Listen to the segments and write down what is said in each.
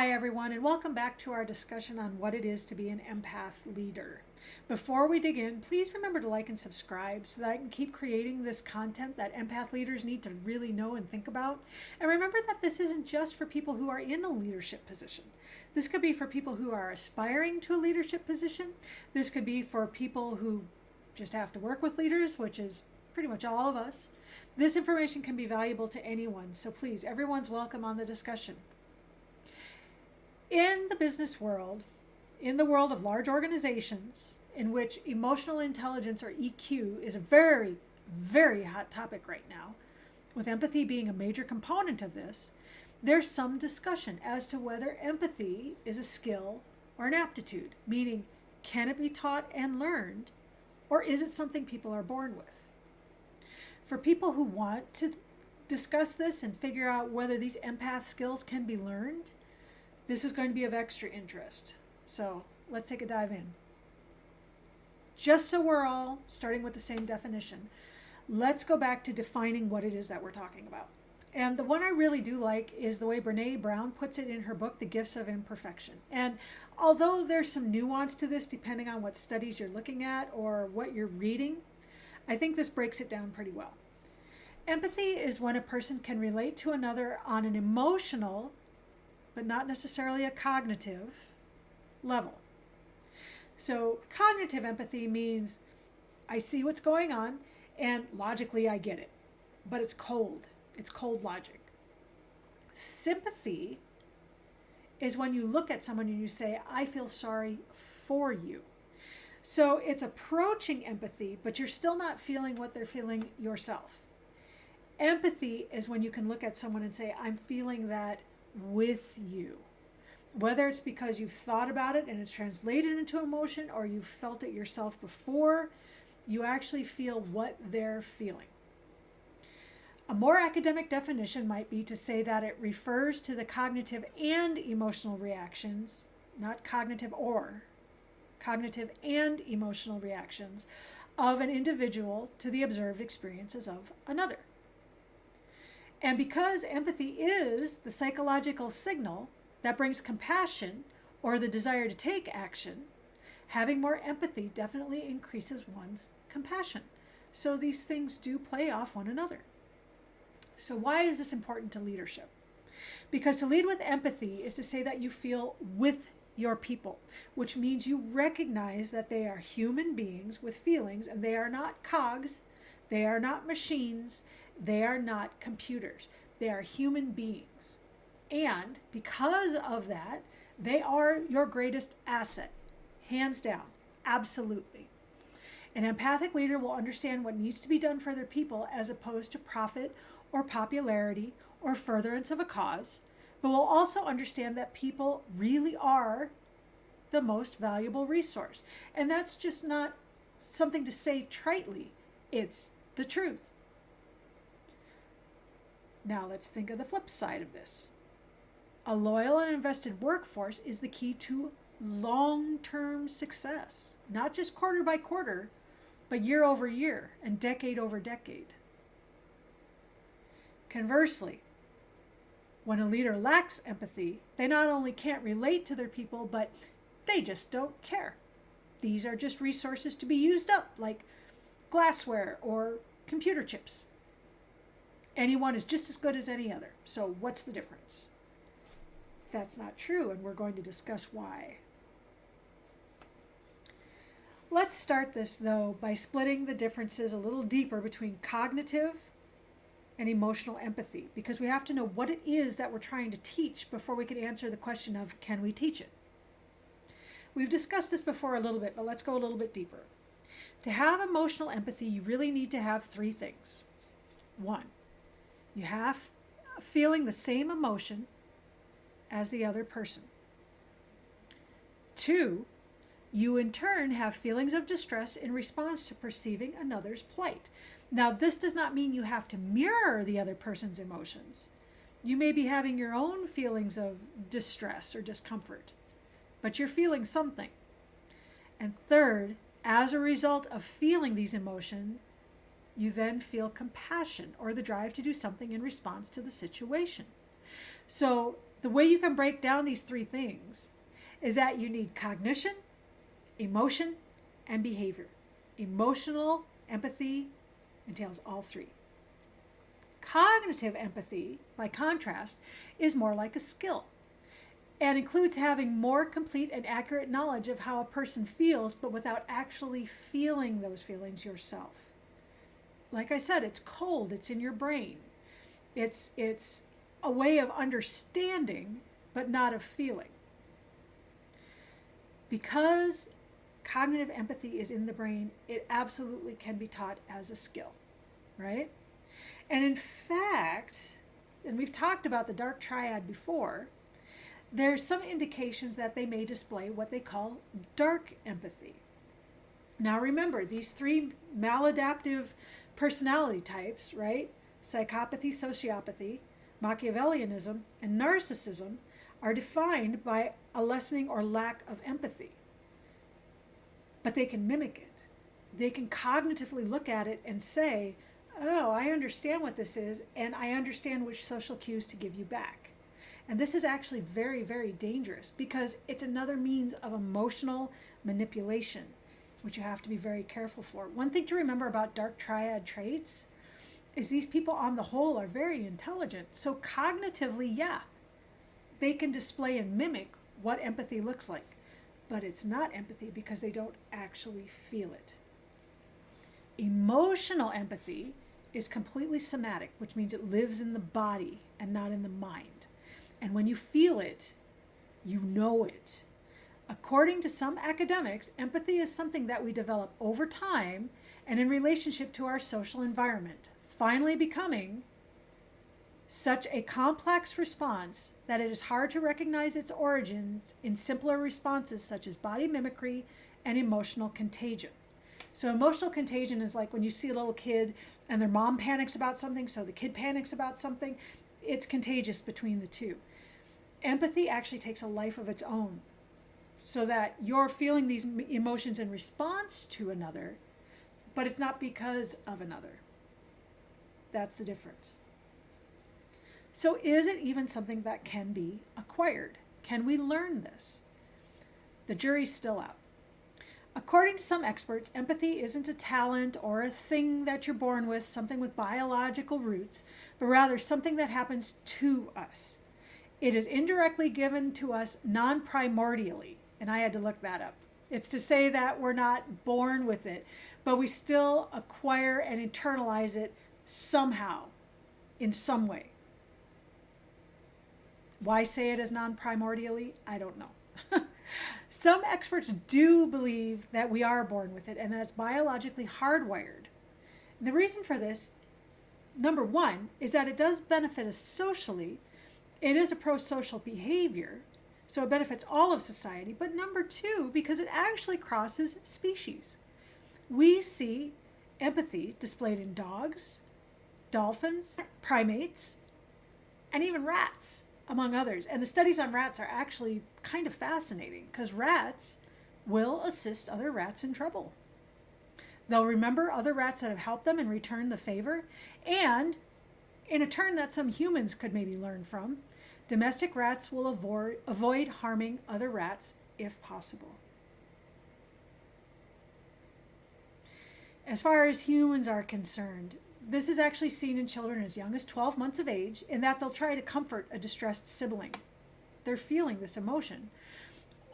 Hi, everyone, and welcome back to our discussion on what it is to be an empath leader. Before we dig in, please remember to like and subscribe so that I can keep creating this content that empath leaders need to really know and think about. And remember that this isn't just for people who are in a leadership position. This could be for people who are aspiring to a leadership position. This could be for people who just have to work with leaders, which is pretty much all of us. This information can be valuable to anyone, so please, everyone's welcome on the discussion. In the business world, in the world of large organizations, in which emotional intelligence or EQ is a very, very hot topic right now, with empathy being a major component of this, there's some discussion as to whether empathy is a skill or an aptitude, meaning can it be taught and learned, or is it something people are born with? For people who want to discuss this and figure out whether these empath skills can be learned, this is going to be of extra interest. So let's take a dive in. Just so we're all starting with the same definition, let's go back to defining what it is that we're talking about. And the one I really do like is the way Brene Brown puts it in her book, The Gifts of Imperfection. And although there's some nuance to this depending on what studies you're looking at or what you're reading, I think this breaks it down pretty well. Empathy is when a person can relate to another on an emotional, but not necessarily a cognitive level. So cognitive empathy means I see what's going on and logically I get it, but it's cold. It's cold logic. Sympathy is when you look at someone and you say, I feel sorry for you. So it's approaching empathy, but you're still not feeling what they're feeling yourself. Empathy is when you can look at someone and say, I'm feeling that with you. Whether it's because you've thought about it and it's translated into emotion or you've felt it yourself before, you actually feel what they're feeling. A more academic definition might be to say that it refers to the cognitive and emotional reactions, not cognitive and emotional reactions of an individual to the observed experiences of another. And because empathy is the psychological signal that brings compassion or the desire to take action, having more empathy definitely increases one's compassion. So these things do play off one another. So why is this important to leadership? Because to lead with empathy is to say that you feel with your people, which means you recognize that they are human beings with feelings and they are not cogs, they are not machines, they are not computers. They are human beings. And because of that, they are your greatest asset. Hands down. Absolutely. An empathic leader will understand what needs to be done for their people as opposed to profit or popularity or furtherance of a cause, but will also understand that people really are the most valuable resource. And that's just not something to say tritely. It's the truth. Now let's think of the flip side of this. A loyal and invested workforce is the key to long-term success, not just quarter by quarter, but year over year and decade over decade. Conversely, when a leader lacks empathy, they not only can't relate to their people, but they just don't care. These are just resources to be used up, like glassware or computer chips. Anyone is just as good as any other. So what's the difference? That's not true, and we're going to discuss why. Let's start this, though, by splitting the differences a little deeper between cognitive and emotional empathy, because we have to know what it is that we're trying to teach before we can answer the question of, can we teach it? We've discussed this before a little bit, but let's go a little bit deeper. To have emotional empathy, you really need to have three things. One, you have feeling the same emotion as the other person. Two, you in turn have feelings of distress in response to perceiving another's plight. Now, this does not mean you have to mirror the other person's emotions. You may be having your own feelings of distress or discomfort, but you're feeling something. And third, as a result of feeling these emotions, you then feel compassion or the drive to do something in response to the situation. So The way you can break down these three things is that you need cognition, emotion, and behavior. Emotional empathy entails all three. Cognitive empathy, by contrast, is more like a skill and includes having more complete and accurate knowledge of how a person feels, but without actually feeling those feelings yourself. Like I said, it's cold, it's in your brain. It's a way of understanding, but not of feeling. Because cognitive empathy is in the brain, it absolutely can be taught as a skill, right? And in fact, and we've talked about the dark triad before, there's some indications that they may display what they call dark empathy. Now remember, these three maladaptive personality types, right? Psychopathy, sociopathy, Machiavellianism, and narcissism are defined by a lessening or lack of empathy. But they can mimic it. They can cognitively look at it and say, oh, I understand what this is, and I understand which social cues to give you back. And this is actually very, very dangerous because it's another means of emotional manipulation, which you have to be very careful for. One thing to remember about dark triad traits is these people on the whole are very intelligent. So cognitively, yeah, they can display and mimic what empathy looks like. But it's not empathy because they don't actually feel it. Emotional empathy is completely somatic, which means it lives in the body and not in the mind. And when you feel it, you know it. According to some academics, empathy is something that we develop over time and in relationship to our social environment, finally becoming such a complex response that it is hard to recognize its origins in simpler responses such as body mimicry and emotional contagion. So emotional contagion is like when you see a little kid and their mom panics about something, so the kid panics about something. It's contagious between the two. Empathy actually takes a life of its own, so that you're feeling these emotions in response to another, but it's not because of another. That's the difference. So is it even something that can be acquired? Can we learn this? The jury's still out. According to some experts, empathy isn't a talent or a thing that you're born with, something with biological roots, but rather something that happens to us. It is indirectly given to us non-primordially, and I had to look that up. It's to say that we're not born with it, but we still acquire and internalize it somehow, in some way. Why say it as non-primordially? I don't know. Some experts do believe that we are born with it and that it's biologically hardwired. And the reason for this, number one, is that it does benefit us socially. It is a pro-social behavior, so it benefits all of society. But number two, because it actually crosses species. We see empathy displayed in dogs, dolphins, primates, and even rats, among others. And the studies on rats are actually kind of fascinating because rats will assist other rats in trouble. They'll remember other rats that have helped them and return the favor. And in a turn that some humans could maybe learn from, domestic rats will avoid harming other rats if possible. As far as humans are concerned, this is actually seen in children as young as 12 months of age, in that they'll try to comfort a distressed sibling. They're feeling this emotion.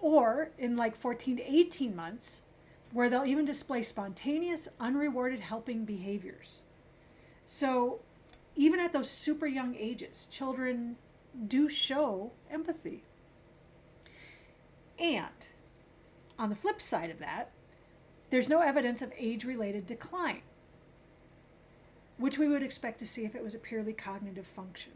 Or in like 14 to 18 months, where they'll even display spontaneous, unrewarded helping behaviors. So even at those super young ages, children do show empathy. And on the flip side of that, there's no evidence of age-related decline, which we would expect to see if it was a purely cognitive function.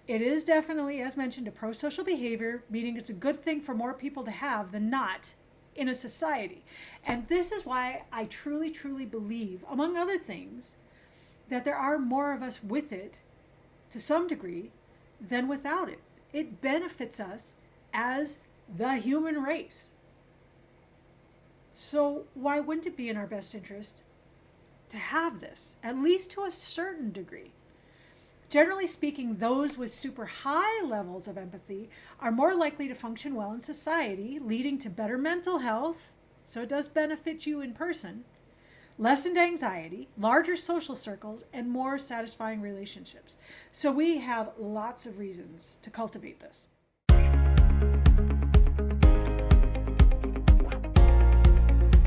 It is definitely, as mentioned, a pro-social behavior, meaning it's a good thing for more people to have than not in a society. And this is why I truly, truly believe, among other things, that there are more of us with it, to some degree, than without it. It benefits us as the human race. So why wouldn't it be in our best interest to have this, at least to a certain degree? Generally speaking, those with super high levels of empathy are more likely to function well in society, leading to better mental health, so it does benefit you in person, lessened anxiety, larger social circles, and more satisfying relationships. So we have lots of reasons to cultivate this.